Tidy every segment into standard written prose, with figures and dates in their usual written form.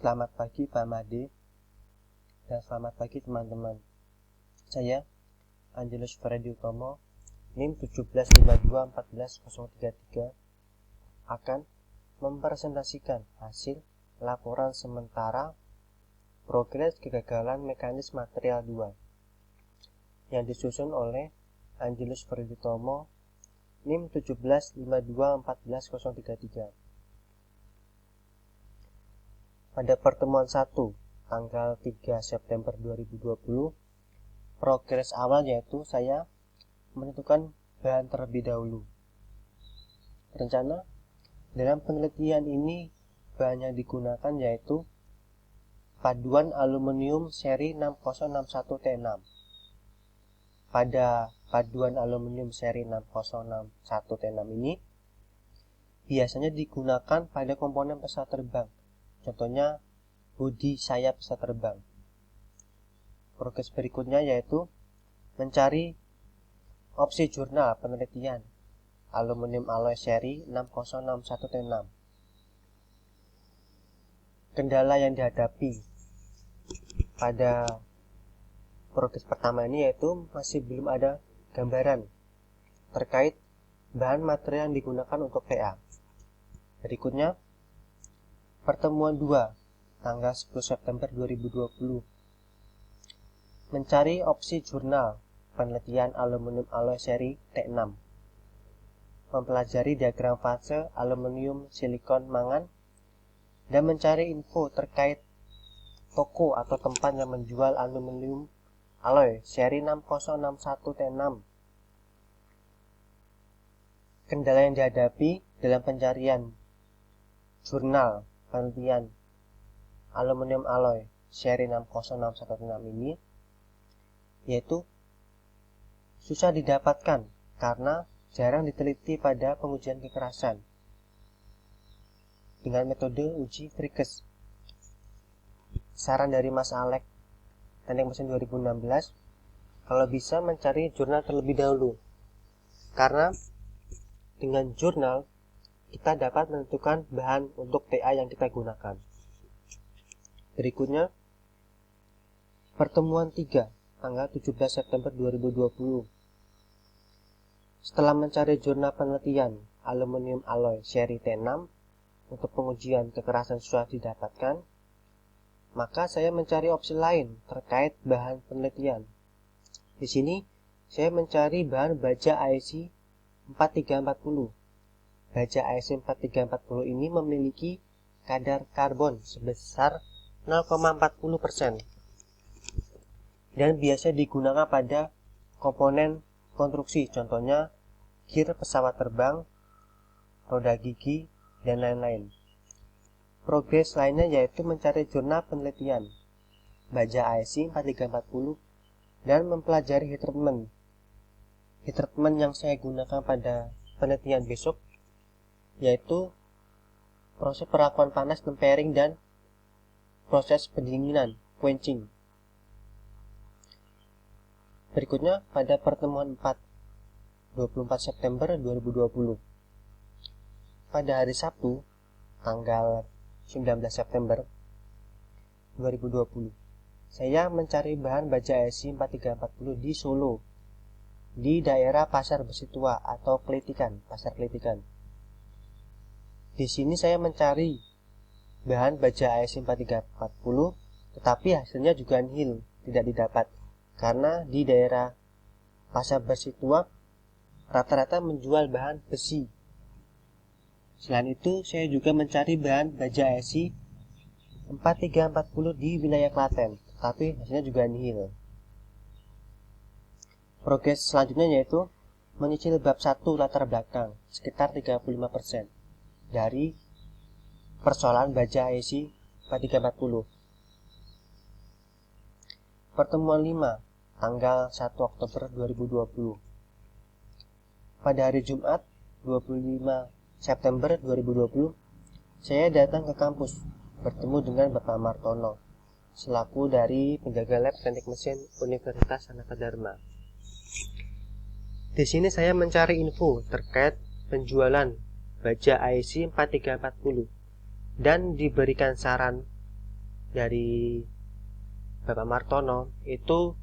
Selamat pagi Pak Made dan selamat pagi teman-teman. Saya Angelus Freddy Utomo, NIM 175214033 akan mempresentasikan hasil laporan sementara progres kegagalan mekanis material 2 yang disusun oleh Angelus Freddy Utomo, NIM 175214033. Pada pertemuan 1 tanggal 3 September 2020, progres awal yaitu saya menentukan bahan terlebih dahulu. Rencana dalam penelitian ini bahan yang digunakan yaitu paduan aluminium seri 6061T6. Pada paduan aluminium seri 6061T6 ini biasanya digunakan pada komponen pesawat terbang. Contohnya bodi sayap pesawat terbang. Progres berikutnya yaitu mencari opsi jurnal penelitian aluminium alloy seri 6061T6. Kendala yang dihadapi pada progres pertama ini yaitu masih belum ada gambaran terkait bahan material yang digunakan untuk PA. Berikutnya, pertemuan 2 tanggal 10 September 2020 mencari opsi jurnal penelitian aluminium alloy seri T6, mempelajari diagram fase aluminium silikon mangan, dan mencari info terkait toko atau tempat yang menjual aluminium alloy seri 6061T6. Kendala yang dihadapi dalam pencarian jurnal penelitian aluminium alloy seri 6061T6 ini yaitu susah didapatkan karena jarang diteliti pada pengujian kekerasan dengan metode uji Frickes. Saran dari Mas Alek Teknik Mesin 2016, kalau bisa mencari jurnal terlebih dahulu, karena dengan jurnal kita dapat menentukan bahan untuk TA yang kita gunakan. Berikutnya, pertemuan 3 tanggal 17 September 2020. Setelah mencari jurnal penelitian aluminium alloy seri T6 untuk pengujian kekerasan susah didapatkan, maka saya mencari opsi lain terkait bahan penelitian. Di sini saya mencari bahan baja IC 4340. Baja IC 4340 ini memiliki kadar karbon sebesar 0,40% dan biasa digunakan pada komponen konstruksi, contohnya gear pesawat terbang, roda gigi, dan lain-lain. Progres lainnya yaitu mencari jurnal penelitian baja IC 4340 dan mempelajari heat treatment. Heat treatment yang saya gunakan pada penelitian besok yaitu proses perakuan panas tempering dan proses pendinginan quenching. Berikutnya pada pertemuan 4 24 September 2020. Pada hari Sabtu tanggal 19 September 2020, saya mencari bahan baja IC 4340 di Solo, di daerah Pasar Besi Tua atau Klitikan, Pasar Klitikan. Di sini saya mencari bahan baja IC 4340, tetapi hasilnya juga nihil, tidak didapat, karena di daerah Pasar Besi Tua rata-rata menjual bahan besi. Selain itu, saya juga mencari bahan baja IC 4340 di wilayah Klaten, tetapi hasilnya juga nihil. Progres selanjutnya yaitu menyicil bab 1 latar belakang sekitar 35% dari persoalan baja IC 4340. Pertemuan 5 tanggal 1 Oktober 2020. Pada hari Jumat 25 September 2020, saya datang ke kampus bertemu dengan Bapak Martono selaku dari penjaga lab teknik mesin Universitas Sanata Dharma. Di sini saya mencari info terkait penjualan baja IC 4340 dan diberikan saran dari Bapak Martono itu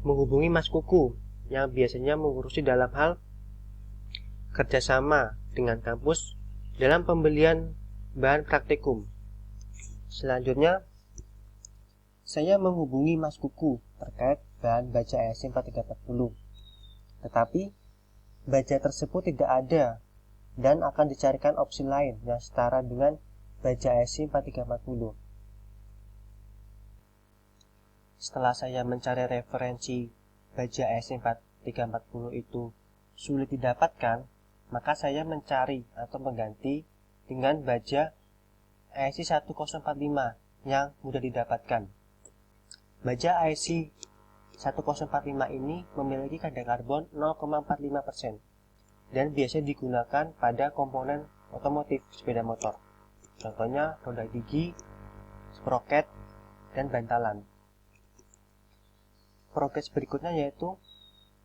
menghubungi Mas Kuku yang biasanya mengurusi dalam hal kerjasama dengan kampus dalam pembelian bahan praktikum. Selanjutnya, saya menghubungi Mas Kuku terkait bahan baja ASC 4340. Tetapi, baja tersebut tidak ada dan akan dicarikan opsi lain yang setara dengan baja ASC 4340. Setelah saya mencari referensi baja ASC 4340 itu sulit didapatkan, maka saya mencari atau mengganti dengan baja ASC 1045 yang mudah didapatkan. Baja ASC 1045 ini memiliki kadar karbon 0,45% dan biasa digunakan pada komponen otomotif sepeda motor. Contohnya roda gigi, sproket, dan bantalan. Progres berikutnya yaitu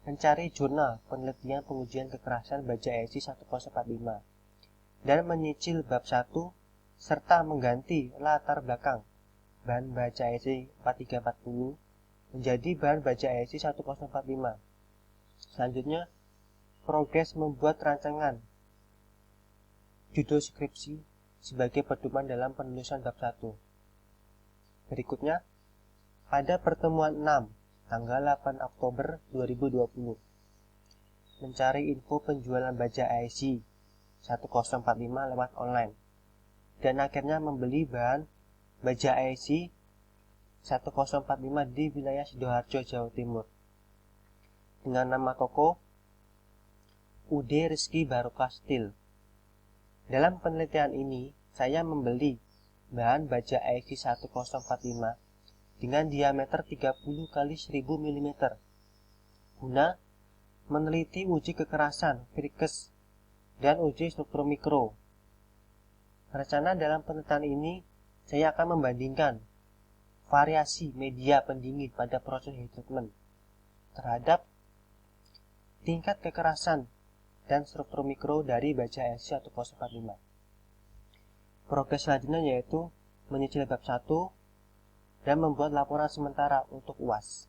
mencari jurnal penelitian pengujian kekerasan baja ASC 1045 dan menyicil bab 1 serta mengganti latar belakang bahan baja ASC 4340 menjadi bahan baja ASC 1045. Selanjutnya, progres membuat rancangan judul skripsi sebagai pedoman dalam penulisan bab 1. Berikutnya, pada pertemuan 6 tanggal 8 Oktober 2020, mencari info penjualan baja ASC 1045 lewat online dan akhirnya membeli bahan baja ASC 1045 di wilayah Sidoarjo, Jawa Timur dengan nama toko UD Rizky Barokah Steel. Dalam penelitian ini, saya membeli bahan baja ASC 1045 dengan diameter 30 x 1000 mm guna meneliti uji kekerasan Virkes dan uji struktur mikro. Rencana dalam penelitian ini, saya akan membandingkan variasi media pendingin pada proses heat treatment terhadap tingkat kekerasan dan struktur mikro dari baja ASC 1045. Progres selanjutnya yaitu menyicil bab 1 dan membuat laporan sementara untuk UAS.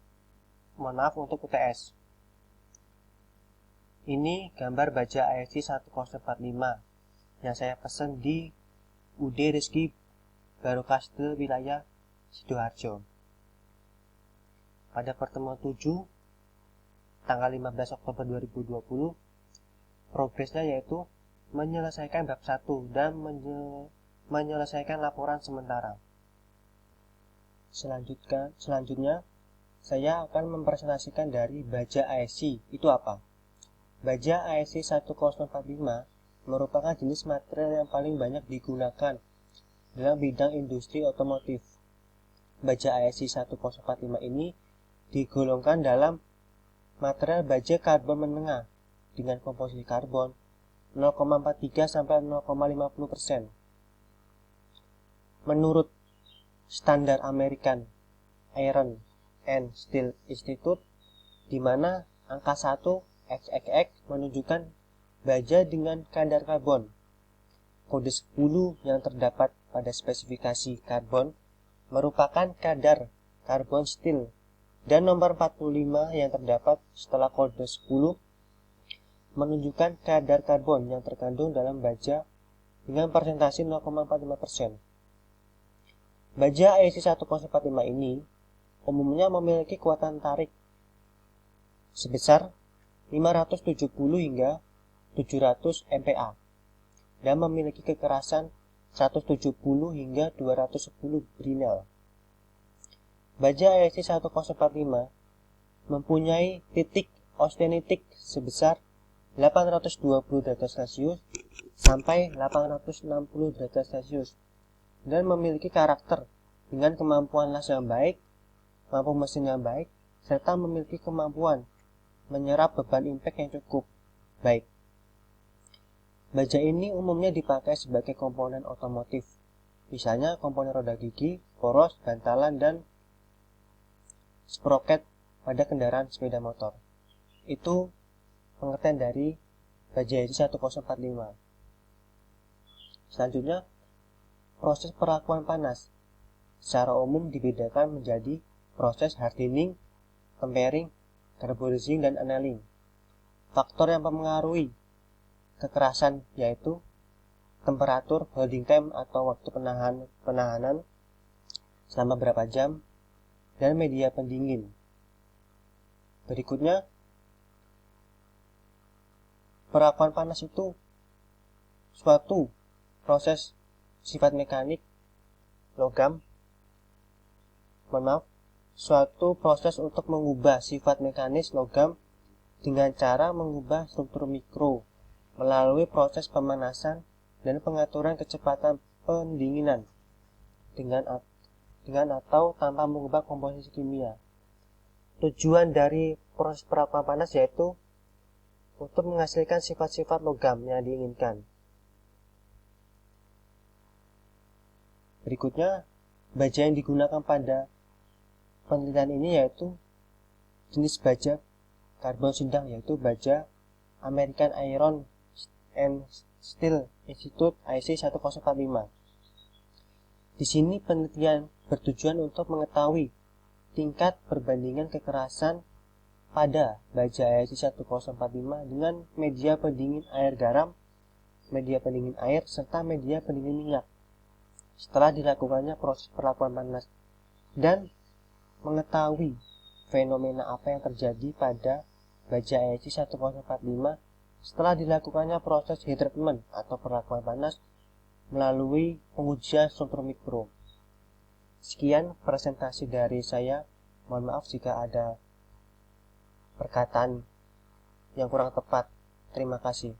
Untuk UTS. Ini gambar baja ASC 1045 yang saya pesan di UD Rizky Barokah Steel wilayah Sidoarjo. Pada pertemuan 7 tanggal 15 Oktober 2020, progresnya yaitu menyelesaikan bab 1 dan menyelesaikan laporan sementara. Selanjutnya, saya akan mempresentasikan dari baja ASC itu apa. Baja ASC 1045 merupakan jenis material yang paling banyak digunakan dalam bidang industri otomotif. Baja ASC 1045 ini digolongkan dalam material baja karbon menengah dengan komposisi karbon 0,43 sampai 0,50%. Menurut standar American Iron and Steel Institute, di mana angka 1 XXX menunjukkan baja dengan kadar karbon. Kode 10 yang terdapat pada spesifikasi karbon merupakan kadar karbon steel dan nomor 45 yang terdapat setelah kode 10 menunjukkan kadar karbon yang terkandung dalam baja dengan persentase 0,45%. Baja ASC 1045 ini umumnya memiliki kekuatan tarik sebesar 570 hingga 700 MPa dan memiliki kekerasan 170 hingga 210 Brinel. Baja ASC 1045 mempunyai titik austenitik sebesar 820 derajat Celcius sampai 860 derajat Celcius dan memiliki karakter dengan kemampuan las yang baik, mampu mesin yang baik, serta memiliki kemampuan menyerap beban impact yang cukup baik. Baja ini umumnya dipakai sebagai komponen otomotif, misalnya komponen roda gigi, poros, bantalan, dan sproket pada kendaraan sepeda motor. Itu pengertian dari baja ASC 1045. Selanjutnya, proses perakuan panas. secara umum dibedakan menjadi proses hardening, tempering, carburizing, dan annealing. Faktor yang mempengaruhi kekerasan yaitu temperatur, holding time atau waktu penahanan selama berapa jam, dan media pendingin. Berikutnya, perakuan panas itu suatu proses sifat mekanik suatu proses untuk mengubah sifat mekanis logam dengan cara mengubah struktur mikro melalui proses pemanasan dan pengaturan kecepatan pendinginan dengan atau tanpa mengubah komposisi kimia. Tujuan dari proses perakuan panas yaitu untuk menghasilkan sifat-sifat logam yang diinginkan. Berikutnya, baja yang digunakan pada penelitian ini yaitu jenis baja karbon sedang, yaitu baja American Iron and Steel Institute IC1045. Di sini penelitian bertujuan untuk mengetahui tingkat perbandingan kekerasan pada baja IC1045 dengan media pendingin air garam, media pendingin air, serta media pendingin minyak setelah dilakukannya proses perakuan panas, dan mengetahui fenomena apa yang terjadi pada baja IC1045 setelah dilakukannya proses heat treatment atau perakuan panas melalui pengujian struktur mikro. Sekian presentasi dari saya. Mohon maaf jika ada perkataan yang kurang tepat. Terima kasih.